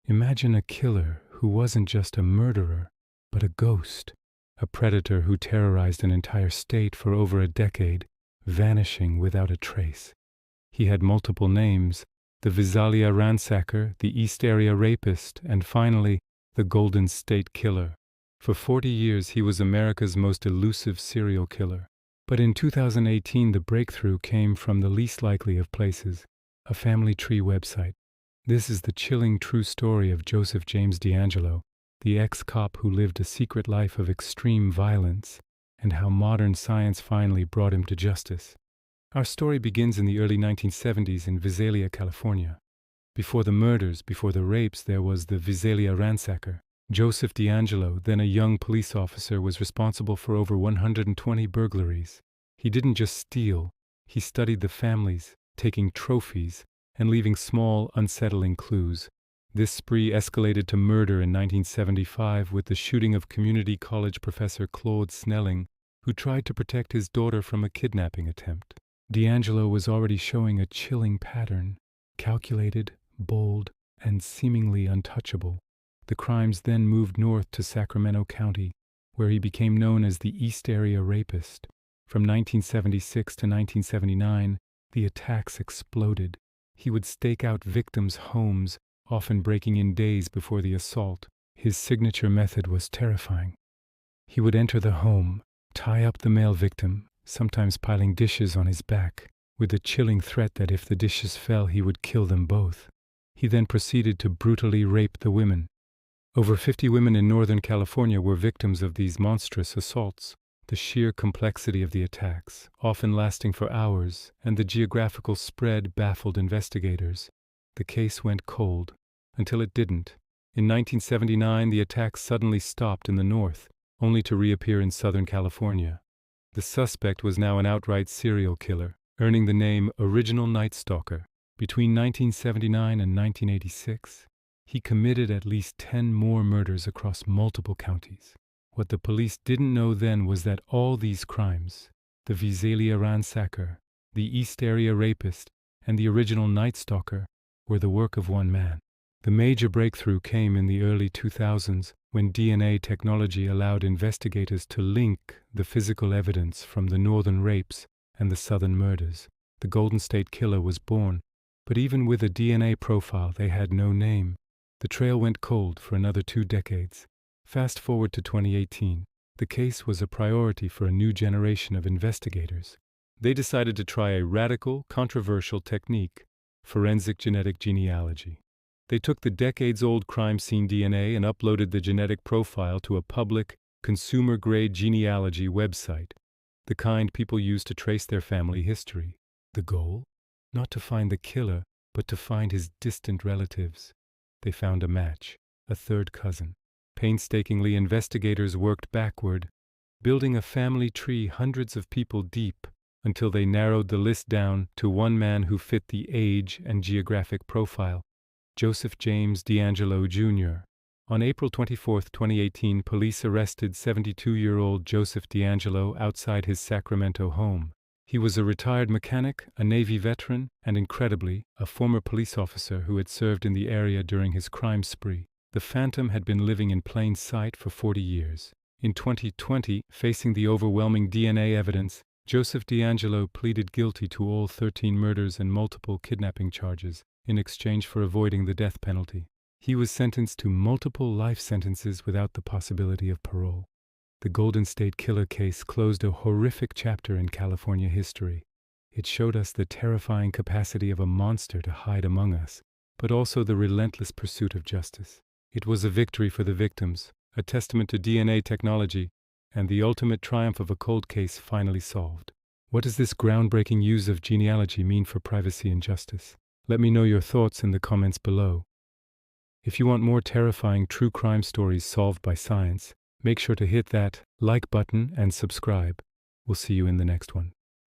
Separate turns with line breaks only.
Imagine a killer who wasn't just a murderer, but a ghost, a predator who terrorized an entire state for over a decade, vanishing without a trace. He had multiple names: the Visalia ransacker, the East Area rapist, and finally, the Golden State Killer. For 40 years, he was America's most elusive serial killer. But in 2018, the breakthrough came from the least likely of places, a family tree website. This is the chilling true story of Joseph James DeAngelo, the ex-cop who lived a secret life of extreme violence, and how modern science finally brought him to justice. Our story begins in the early 1970s in Visalia, California. Before the murders, before the rapes, there was the Visalia ransacker. Joseph DeAngelo, then a young police officer, was responsible for over 120 burglaries. He didn't just steal, he studied the families, taking trophies and leaving small, unsettling clues. This spree escalated to murder in 1975 with the shooting of community college professor Claude Snelling, who tried to protect his daughter from a kidnapping attempt. DeAngelo was already showing a chilling pattern: calculated, bold, and seemingly untouchable. The crimes then moved north to Sacramento County, where he became known as the East Area Rapist. From 1976 to 1979, the attacks exploded. He would stake out victims' homes, often breaking in days before the assault. His signature method was terrifying. He would enter the home, tie up the male victim, sometimes piling dishes on his back, with the chilling threat that if the dishes fell, he would kill them both. He then proceeded to brutally rape the women. Over 50 women in Northern California were victims of these monstrous assaults. The sheer complexity of the attacks, often lasting for hours, and the geographical spread baffled investigators. The case went cold, until it didn't. In 1979, the attacks suddenly stopped in the north, only to reappear in Southern California. The suspect was now an outright serial killer, earning the name Original Night Stalker. Between 1979 and 1986, he committed at least 10 more murders across multiple counties. What the police didn't know then was that all these crimes, the Visalia ransacker, the East Area rapist, and the Original Night Stalker, were the work of one man. The major breakthrough came in the early 2000s when DNA technology allowed investigators to link the physical evidence from the northern rapes and the southern murders. The Golden State Killer was born, but even with a DNA profile, they had no name. The trail went cold for another 2 decades. Fast forward to 2018. The case was a priority for a new generation of investigators. They decided to try a radical, controversial technique: forensic genetic genealogy. They took the decades-old crime scene DNA and uploaded the genetic profile to a public, consumer-grade genealogy website, the kind people use to trace their family history. The goal? Not to find the killer, but to find his distant relatives. They found a match, a third cousin. Painstakingly, investigators worked backward, building a family tree hundreds of people deep, until they narrowed the list down to one man who fit the age and geographic profile: Joseph James DeAngelo, Jr. On April 24, 2018, police arrested 72-year-old Joseph DeAngelo outside his Sacramento home. He was a retired mechanic, a Navy veteran, and incredibly, a former police officer who had served in the area during his crime spree. The Phantom had been living in plain sight for 40 years. In 2020, facing the overwhelming DNA evidence, Joseph DeAngelo pleaded guilty to all 13 murders and multiple kidnapping charges in exchange for avoiding the death penalty. He was sentenced to multiple life sentences without the possibility of parole. The Golden State Killer case closed a horrific chapter in California history. It showed us the terrifying capacity of a monster to hide among us, but also the relentless pursuit of justice. It was a victory for the victims, a testament to DNA technology, and the ultimate triumph of a cold case finally solved. What does this groundbreaking use of genealogy mean for privacy and justice? Let me know your thoughts in the comments below. If you want more terrifying true crime stories solved by science, make sure to hit that like button and subscribe. We'll see you in the next one.